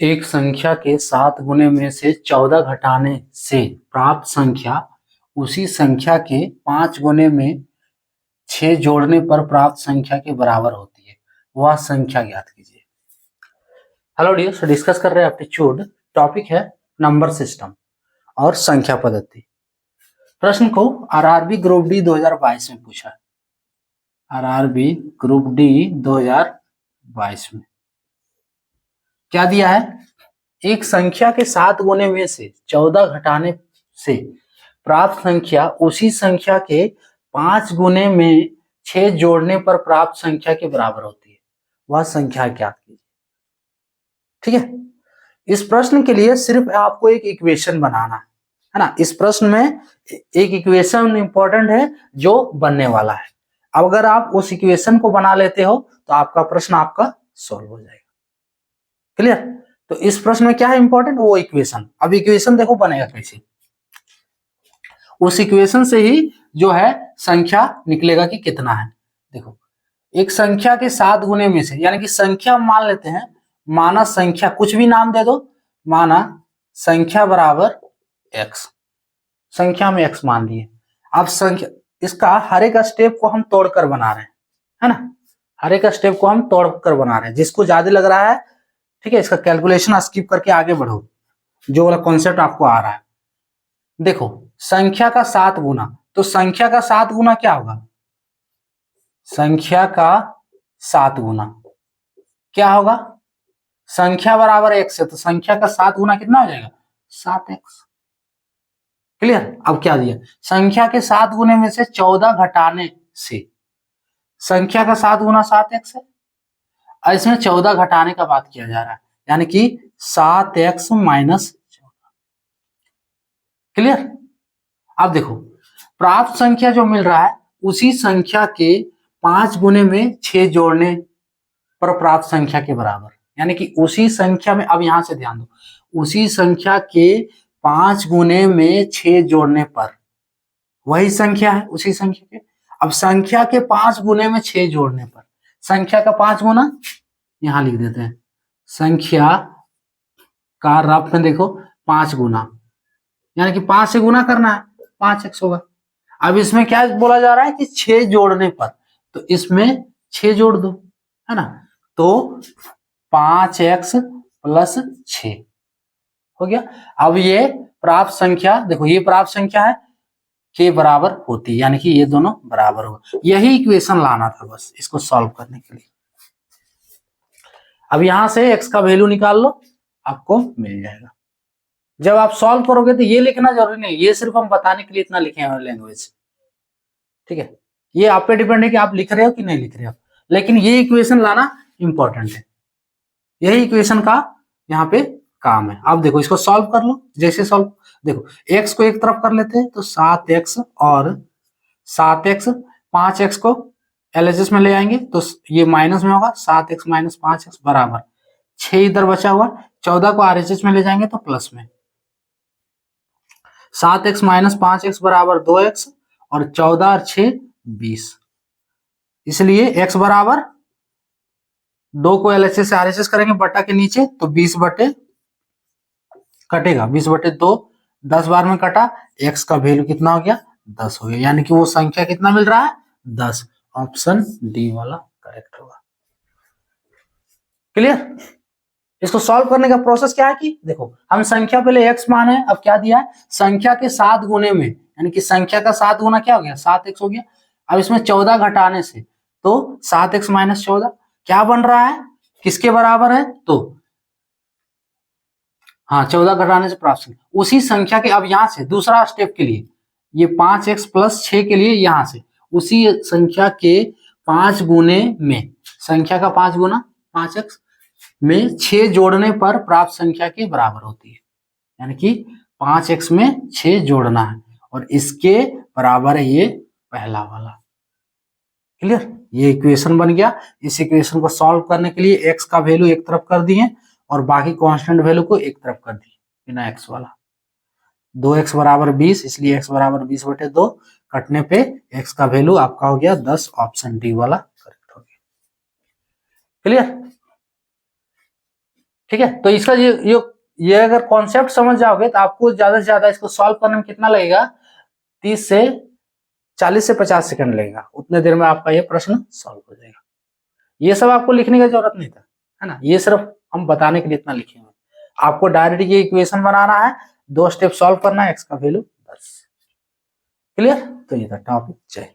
एक संख्या के 7 गुने में से 14 घटाने से प्राप्त संख्या उसी संख्या के 5 गुने में 6 जोड़ने पर प्राप्त संख्या के बराबर होती है, वह संख्या ज्ञात कीजिए। हेलो डियर, डिस्कस कर रहे हैं एप्टीट्यूड। टॉपिक है नंबर सिस्टम और संख्या पद्धति। प्रश्न को आरआरबी ग्रुप डी 2022 में पूछा है। आरआरबी ग्रुप डी 2022 में क्या दिया है? एक संख्या के 7 गुने में से 14 घटाने से प्राप्त संख्या उसी संख्या के 5 गुने में 6 जोड़ने पर प्राप्त संख्या के बराबर होती है, वह संख्या ज्ञात कीजिए। ठीक है, इस प्रश्न के लिए सिर्फ आपको एक इक्वेशन बनाना है ना। इस प्रश्न में एक इक्वेशन इंपॉर्टेंट है जो बनने वाला है। अब अगर आप उस इक्वेशन को बना लेते हो तो आपका प्रश्न आपका सॉल्व हो जाएगा। क्लियर? तो इस प्रश्न में क्या है इंपॉर्टेंट? वो इक्वेशन। अब इक्वेशन देखो बनेगा कैसे, उस इक्वेशन से ही जो है संख्या निकलेगा कि कितना है। देखो, एक संख्या के 7 गुने में से, यानी कि संख्या मान लेते हैं, माना संख्या, कुछ भी नाम दे दो, माना संख्या बराबर x, संख्या में x मान लिए। अब संख्या, इसका हर एक स्टेप को हम तोड़कर बना रहे हैं, है ना। हर एक स्टेप को हम तोड़कर बना रहे हैं। जिसको ज्यादा लग रहा है, ठीक है, इसका कैलकुलेशन स्किप करके आगे बढ़ो, जो वाला कॉन्सेप्ट आपको आ रहा है। देखो, संख्या का 7 गुना, तो संख्या का 7 गुना क्या होगा? संख्या का 7 गुना क्या होगा? संख्या बराबर x है, तो संख्या का 7 गुना कितना हो जाएगा? 7x। क्लियर? अब क्या दिया? संख्या के 7 गुने में से 14 घटाने से, संख्या का 7 गुना 7x है, और इसमें 14 घटाने का बात किया जा रहा है, यानी कि 7x माइनस 14। क्लियर? अब देखो, प्राप्त संख्या जो मिल रहा है उसी संख्या के 5 गुने में 6 जोड़ने पर प्राप्त संख्या के बराबर, यानी कि उसी संख्या में, अब यहां से ध्यान दो, उसी संख्या के 5 गुने में 6 जोड़ने पर, वही संख्या है उसी संख्या के। अब संख्या के 5 गुने में 6 जोड़ने पर, संख्या का 5 गुना यहां लिख देते हैं, संख्या का रफ में देखो 5 गुना, यानी कि 5 से गुना करना है, 5x होगा। अब इसमें क्या बोला जा रहा है कि 6 जोड़ने पर, तो इसमें 6 जोड़ दो, है ना, तो 5x प्लस 6 हो गया। अब ये प्राप्त संख्या, देखो ये प्राप्त संख्या है के बराबर होती है, यानी कि ये दोनों बराबर होगा। यही इक्वेशन लाना था बस इसको सॉल्व करने के लिए। अब यहां से x का वैल्यू निकाल लो, आपको मिल जाएगा। जब आप सॉल्व करोगे तो ये लिखना जरूरी नहीं, ये सिर्फ हम बताने के लिए इतना लिखे हैं लैंग्वेज। ठीक है, ये आप पे डिपेंड है कि आप लिख रहे हो कि नहीं लिख रहे हो, लेकिन ये इक्वेशन लाना इंपॉर्टेंट है। यही इक्वेशन का यहाँ पे काम है। अब देखो, इसको सॉल्व कर लो। जैसे सॉल्व, देखो x को एक तरफ कर लेते हैं तो 7x और 7x, 5x को LHS में ले आएंगे तो ये माइनस में होगा, 7x माइनस 5x बराबर 6 इधर बचा हुआ, 14 को RHS में ले जाएंगे तो प्लस में 7x माइनस 5x बराबर 2x, और 14 और 6 20। इसलिए x बराबर 2 को LHS से RHS करेंगे बटा के नीचे, तो 20 बटे कटेगा, 20 बटे 2, 10 बार में कटा, x का वैल्यू कितना हो गया? 10 हो गया, यानी कि वो संख्या कितना मिल रहा है? 10। ऑप्शन डी वाला करेक्ट होगा। क्लियर? इसको सॉल्व करने का प्रोसेस क्या है कि देखो, हम संख्या पहले x मान है, अब क्या दिया है? संख्या के 7 गुने में, यानी कि संख्या का 7 गुना क्या हो गया? 7x हो गया। अब इसमें 14 घटाने से, तो 7x माइनस 14 क्या बन रहा है? किसके बराबर है? तो हाँ, 14 घटाने से प्राप्त उसी संख्या के। अब यहां से दूसरा स्टेप के लिए, ये 5x प्लस 6 के लिए, यहां से उसी संख्या के 5 गुने में, संख्या का 5 गुना 5x में 6 जोड़ने पर प्राप्त संख्या के बराबर होती है, यानी कि 5x में 6 जोड़ना है, और इसके बराबर है ये पहला वाला। क्लियर? ये इक्वेशन बन गया। इस इक्वेशन को सॉल्व करने के लिए x का वैल्यू एक तरफ कर दिए और बाकी कांस्टेंट वैल्यू को एक तरफ कर दिए बिना x वाला। 2x बराबर 20, इसलिए x बराबर 20 बटे 2, कटने पे x का वैल्यू आपका हो गया 10। ऑप्शन डी वाला करेक्ट हो गया। क्लियर? ठीक है, तो इसका ये अगर कॉन्सेप्ट समझ जाओगे तो आपको ज्यादा से ज्यादा इसको सॉल्व करने में कितना लगेगा, 30 से 40 से 50 सेकंड लगेगा। उतने देर में आपका ये प्रश्न सॉल्व हो जाएगा। ये सब आपको लिखने की जरूरत नहीं था, है ना, ये सिर्फ हम बताने के लिए इतना लिखे हुए। आपको डायरेक्ट ये इक्वेशन बनाना है, 2 स्टेप सॉल्व करना है, एक्स का वैल्यू 10। क्लियर? तो ये था टॉपिक। जय